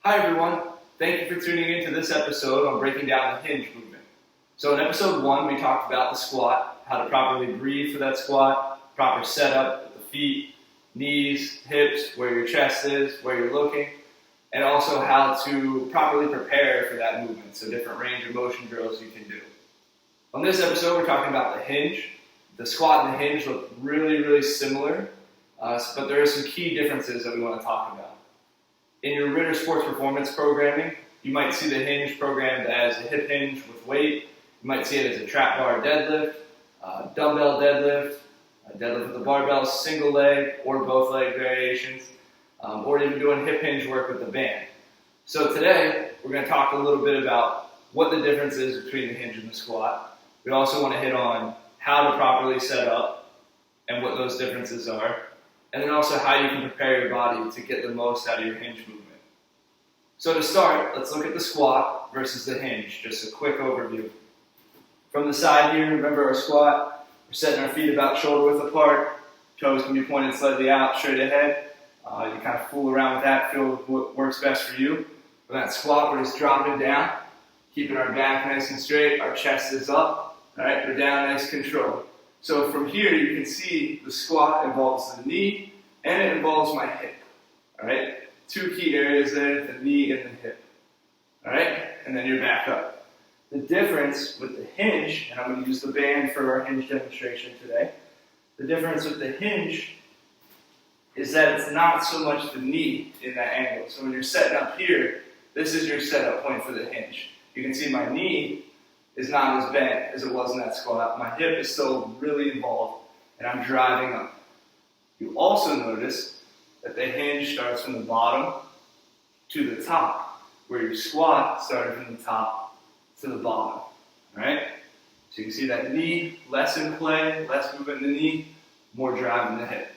Hi everyone, thank you for tuning in to this episode on breaking down the hinge movement. So in episode 1 we talked about the squat, how to properly breathe for that squat, proper setup with the feet, knees, hips, where your chest is, where you're looking, and also how to properly prepare for that movement, so different range of motion drills you can do. On this episode we're talking about the hinge. The squat and the hinge look really similar, but there are some key differences that we want to talk about. In your Ritter Sports Performance programming, you might see the hinge programmed as a hip hinge with weight. You might see it as a trap bar deadlift, dumbbell deadlift, a deadlift with the barbell, single leg or both leg variations, or even doing hip hinge work with the band. So today, we're going to talk a little bit about what the difference is between the hinge and the squat. We also want to hit on how to properly set up and what those differences are, and then also how you can prepare your body to get the most out of your hinge movement. So to start, let's look at the squat versus the hinge, just a quick overview. From the side here, remember our squat, we're setting our feet about shoulder width apart, toes can be pointed slightly out, straight ahead. You kind of fool around with that, feel what works best for you. For that squat, we're just dropping down, keeping our back nice and straight, our chest is up, all right, we're down, nice control. So from here, you can see the squat involves the knee and it involves my hip. All right, two key areas there, the knee and the hip. All right, and then you're back up. The difference with the hinge, and I'm going to use the band for our hinge demonstration today. The difference with the hinge is that it's not so much the knee in that angle. So when you're setting up here, this is your setup point for the hinge. You can see my knee is not as bent as it was in that squat. My hip is still really involved, and I'm driving up. You also notice that the hinge starts from the bottom to the top, where your squat started from the top to the bottom. All right? So you can see that knee, less in play, less movement in the knee, more drive in the hip.